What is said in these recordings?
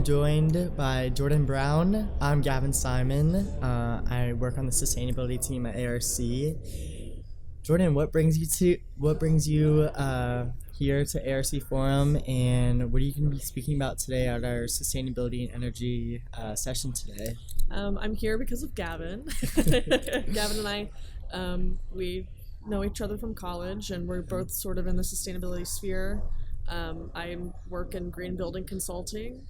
joined by Jordan Brown. I'm Gavin Simon. I work on the sustainability team at ARC. Jordan, what brings you here to ARC Forum, and what are you going to be speaking about today at our sustainability and energy session today? I'm here because of Gavin. Gavin and I, we know each other from college, and we're both sort of in the sustainability sphere. I work in green building consulting,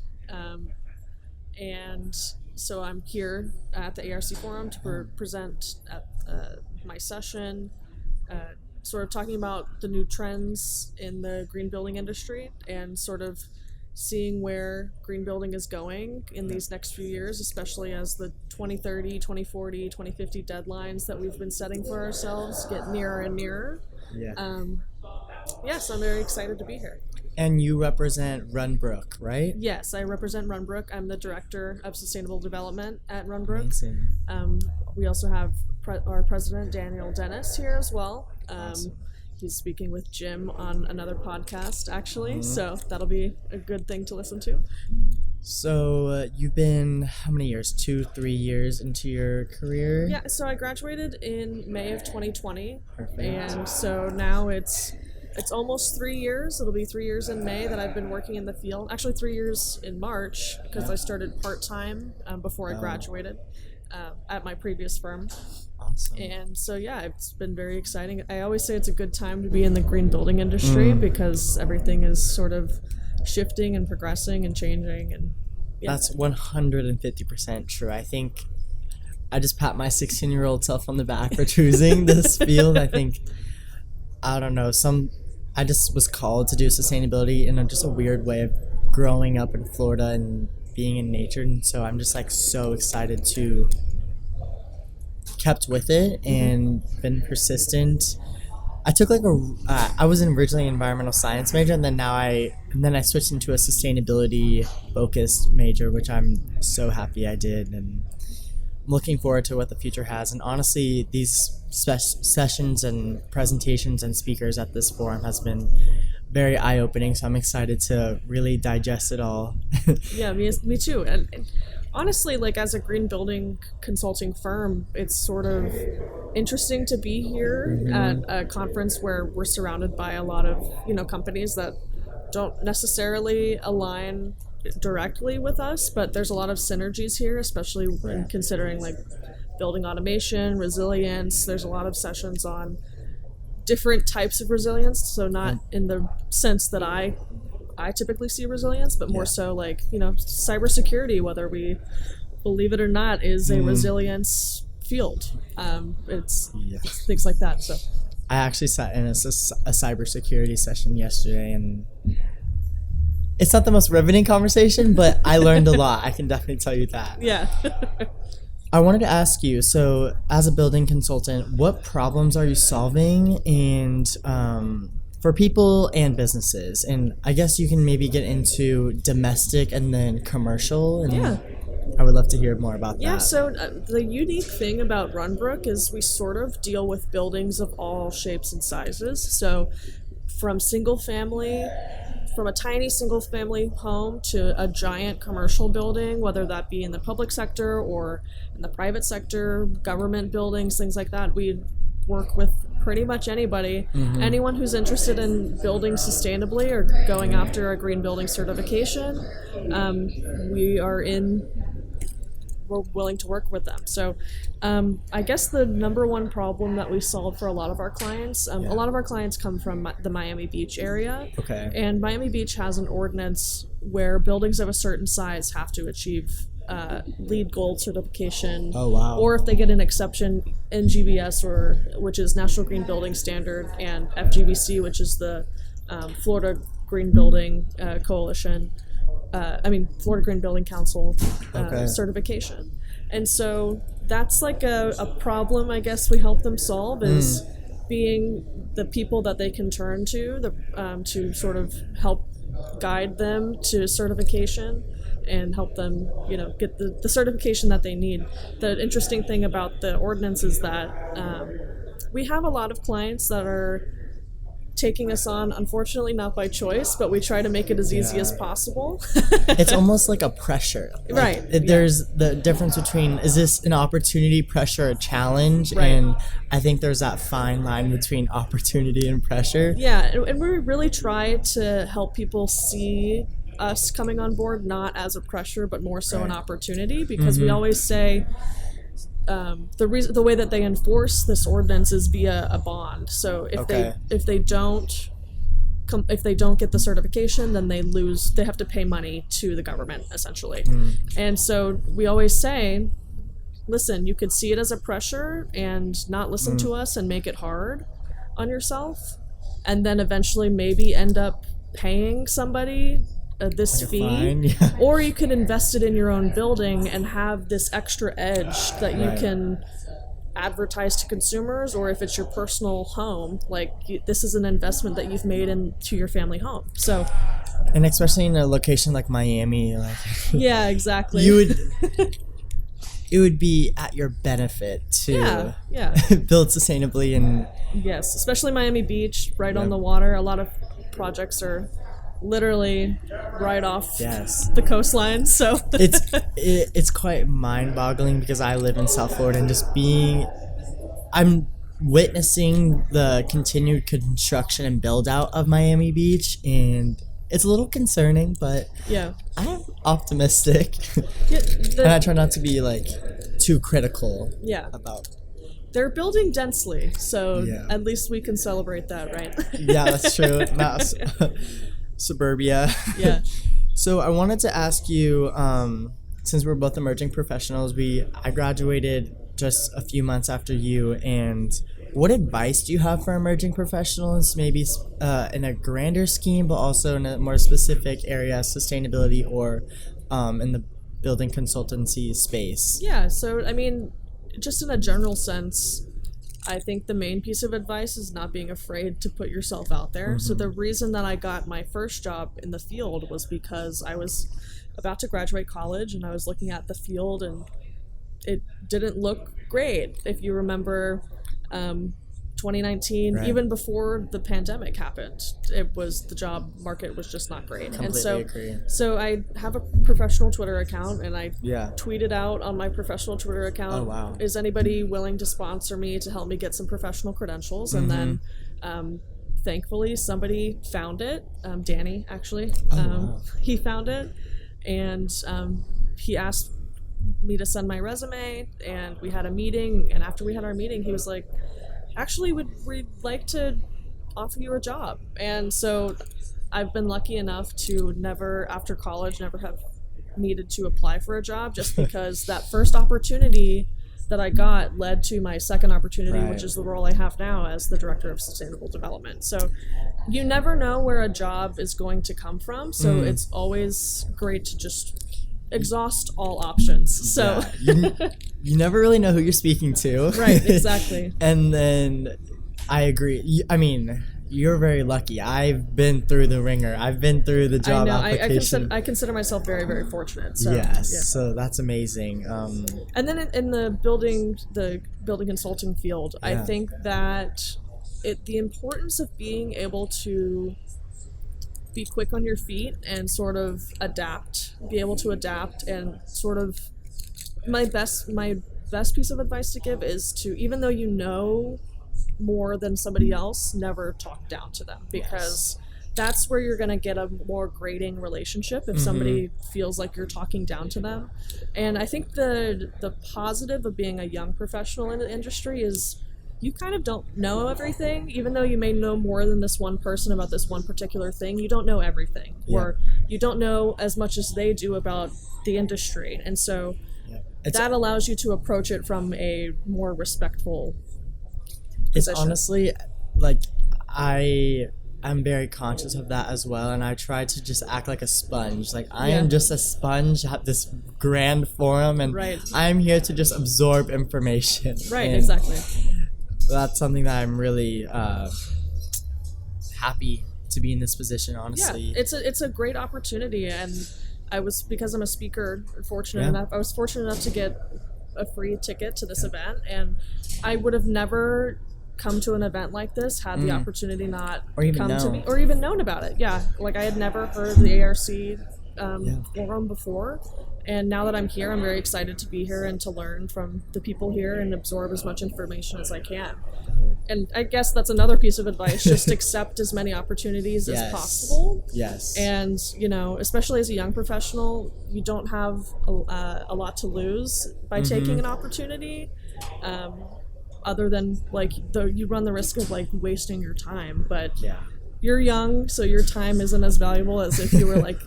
and so I'm here at the ARC Forum to present at my session, sort of talking about the new trends in the green building industry and sort of seeing where green building is going in these next few years, especially as the 2030, 2040, 2050 deadlines that we've been setting for ourselves get nearer and nearer. So I'm very excited to be here. And you represent Runbrook, right? Yes, I represent Runbrook. I'm the Director of Sustainable Development at Runbrook. Amazing. We also have our president, Daniel Dennis, here as well. Awesome. He's speaking with Jim on another podcast, actually, so that'll be a good thing to listen to. So you've been, how many years? 2-3 years into your career? Yeah, so I graduated in May of 2020. Perfect. And so now it's almost 3 years. It'll be 3 years in May that I've been working in the field. Actually, 3 years in March, because I started part-time before I graduated at my previous firm. Awesome. And so, yeah, it's been very exciting. I always say it's a good time to be in the green building industry because everything is sort of shifting and progressing and changing. And yeah. That's 150% true. I think I just pat my 16-year-old self on the back for choosing this field. I don't know, I just was called to do sustainability in just a weird way of growing up in Florida and being in nature. And so I'm just so excited to kept with it and been persistent. I took I was originally an environmental science major, and then I switched into a sustainability focused major, which I'm so happy I did, and I'm looking forward to what the future has. And honestly, these sessions and presentations and speakers at this forum has been very eye-opening, so I'm excited to really digest it all. Yeah, me too. And honestly, as a green building consulting firm, it's sort of interesting to be here at a conference where we're surrounded by a lot of, companies that don't necessarily align directly with us, but there's a lot of synergies here, especially when considering building automation, resilience. There's a lot of sessions on different types of resilience, so not in the sense that I typically see resilience, but more so cybersecurity, whether we believe it or not, is a resilience field. It's things like that. So I actually sat in a cybersecurity session yesterday, and it's not the most riveting conversation, but I learned a lot. I can definitely tell you that. Yeah. I wanted to ask you, so as a building consultant, what problems are you solving and for people and businesses? And I guess you can maybe get into domestic and then commercial. And I would love to hear more about that. Yeah, so the unique thing about Runbrook is we sort of deal with buildings of all shapes and sizes. So from a tiny single family home to a giant commercial building, whether that be in the public sector or in the private sector, government buildings, things like that. We work with pretty much anybody. Anyone who's interested in building sustainably or going after a green building certification, we're willing to work with them. So I guess the number one problem that we solve for a lot of our clients, a lot of our clients come from the Miami Beach area. Okay. And Miami Beach has an ordinance where buildings of a certain size have to achieve LEED Gold certification. Oh, wow. Or if they get an exception, NGBS, which is National Green Building Standard, and FGBC, which is the Florida Green Building Coalition. Florida Green Building Council certification. And so that's a problem, I guess, we help them solve, is being the people that they can turn to sort of help guide them to certification and help them, get the certification that they need. The interesting thing about the ordinance is that we have a lot of clients that are taking us on, unfortunately not by choice, but we try to make it as easy as possible. It's almost like a pressure. Like, Right. There's the difference between, is this an opportunity, pressure, a challenge? Right. And I think there's that fine line between opportunity and pressure. Yeah, and we really try to help people see us coming on board not as a pressure, but more so an opportunity, because we always say the way that they enforce this ordinance is via a bond. So if they don't get the certification, then they have to pay money to the government, essentially. And so we always say, listen, you could see it as a pressure and not listen to us and make it hard on yourself, and then eventually maybe end up paying somebody this fee, fine, yeah. Or you can invest it in your own building and have this extra edge that you can advertise to consumers, or if it's your personal home, like this is an investment that you've made into your family home. So, and especially in a location like Miami, like yeah, exactly. It would be at your benefit to build sustainably, and yes, especially Miami Beach, right on the water. A lot of projects are literally right off the coastline, so it's quite mind-boggling, because I live in South Florida, and just I'm witnessing the continued construction and build out of Miami Beach, and it's a little concerning, but I'm optimistic. And I try not to be like too critical about. They're building densely, so at least we can celebrate that, right? Yeah, that's true. Suburbia. Yeah. So I wanted to ask you, since we're both emerging professionals, I graduated just a few months after you, and what advice do you have for emerging professionals, maybe in a grander scheme, but also in a more specific area, sustainability, or in the building consultancy space? Yeah, so I mean, just in a general sense, I think the main piece of advice is not being afraid to put yourself out there. So the reason that I got my first job in the field was because I was about to graduate college, and I was looking at the field, and it didn't look great. If you remember 2019, even before the pandemic happened, the job market was just not great. Completely agree. So I have a professional Twitter account, and I Yeah. tweeted out on my professional Twitter account, Oh, wow. is anybody willing to sponsor me to help me get some professional credentials? And then thankfully somebody found it, Danny actually. Wow. He found it, and he asked me to send my resume, and we had a meeting, and after we had our meeting, he was like, actually, we'd like to offer you a job. And so I've been lucky enough to never, after college, never have needed to apply for a job, just because that first opportunity that I got led to my second opportunity, which is the role I have now as the Director of Sustainable Development. So you never know where a job is going to come from, so it's always great to just exhaust all options. So you never really know who you're speaking to. Right, exactly. And then I agree. I mean, you're very lucky. I've been through the ringer. I've been through the job application. I consider myself very, very fortunate. So, so that's amazing. And then in the building consulting field, I think that the importance of being able to be quick on your feet and sort of be able to adapt, and sort of my best piece of advice to give is to, even though you know more than somebody else, never talk down to them, because that's where you're going to get a more grating relationship if somebody feels like you're talking down to them. And I think the positive of being a young professional in the industry is you kind of don't know everything. Even though you may know more than this one person about this one particular thing, you don't know everything, or you don't know as much as they do about the industry. And so that allows you to approach it from a more respectful position. It's honestly, like, I'm very conscious of that as well, and I try to just act like a sponge. Like, I am just a sponge at this grand forum, and I'm here to just absorb information. Right, and exactly. That's something that I'm really happy to be in this position, honestly. Yeah, it's a great opportunity, and because I'm a speaker, I was fortunate enough to get a free ticket to this event, and I would have never come to an event like this had the opportunity not Or even come to known. me or even known about it. Yeah, like I had never heard of the ARC forum before, and now that I'm here, I'm very excited to be here and to learn from the people here and absorb as much information as I can. And I guess that's another piece of advice: just accept as many opportunities as possible. Yes. And, you know, especially as a young professional, you don't have a lot to lose by taking an opportunity, other than, like, you run the risk of, like, wasting your time. But you're young, so your time isn't as valuable as if you were, like,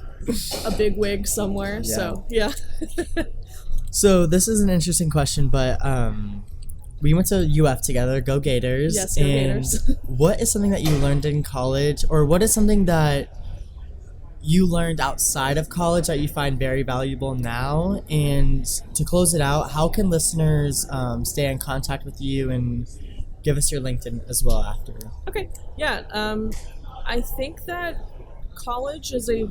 a big wig somewhere. So, yeah. So this is an interesting question, but we went to UF together. Go Gators! Yes, go Gators! What is something that you learned in college, or what is something that you learned outside of college that you find very valuable now? And to close it out, how can listeners stay in contact with you, and give us your LinkedIn as well after? Okay. Yeah. I think that college is a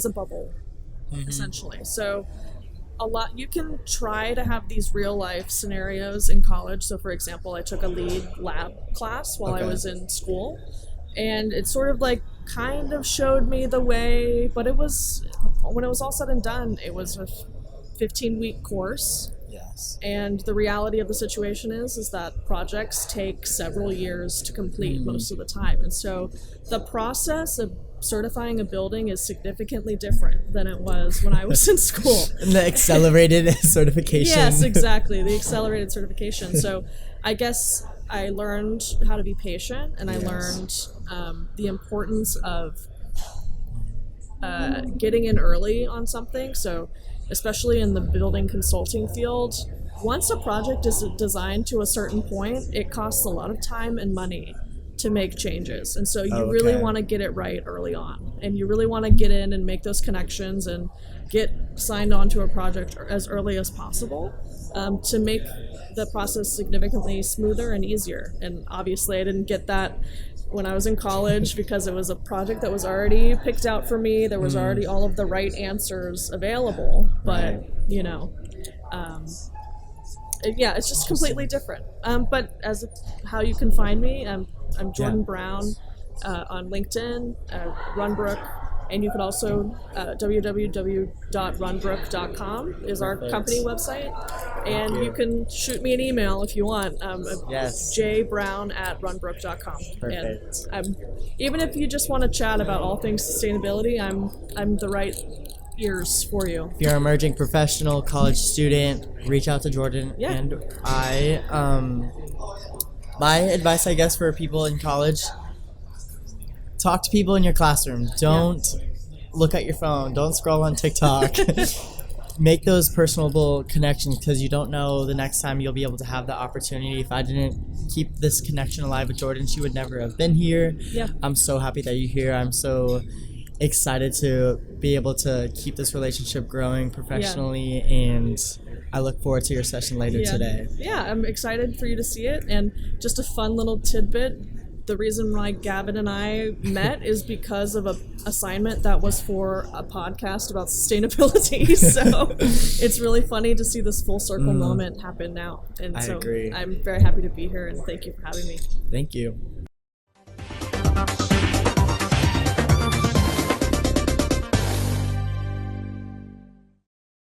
bubble, essentially. So you can try to have these real life scenarios in college. So for example, I took a lead lab class while I was in school, and it sort of like kind of showed me the way, but when it was all said and done, it was a 15-week course. Yes. And the reality of the situation is that projects take several years to complete most of the time. And so the process of certifying a building is significantly different than it was when I was in school. And the accelerated certification. Yes, exactly. The accelerated certification. So I guess I learned how to be patient, and I learned the importance of getting in early on something. So especially in the building consulting field, once a project is designed to a certain point, it costs a lot of time and money to make changes. And so you really want to get it right early on. And you really want to get in and make those connections and get signed on to a project as early as possible, to make the process significantly smoother and easier. And obviously I didn't get that when I was in college because it was a project that was already picked out for me. There was already all of the right answers available, but you know, it's just completely different. But as how you can find me, I'm Jordan Brown on LinkedIn, Runbrook, and you can also www.runbrook.com is our company website, and you can shoot me an email if you want. jbrown@runbrook.com. Perfect. And even if you just want to chat about all things sustainability, I'm the right ears for you. If you're an emerging professional, college student, reach out to Jordan and I. My advice, I guess, for people in college: talk to people in your classroom. Don't look at your phone. Don't scroll on TikTok. Make those personable connections, because you don't know the next time you'll be able to have the opportunity. If I didn't keep this connection alive with Jordan, she would never have been here. Yeah. I'm so happy that you're here. I'm so excited to be able to keep this relationship growing professionally, and I look forward to your session later today. Yeah, I'm excited for you to see it. And just a fun little tidbit: the reason why Gavin and I met is because of an assignment that was for a podcast about sustainability. So it's really funny to see this full circle moment happen now. And I so agree. I'm very happy to be here, and thank you for having me. Thank you.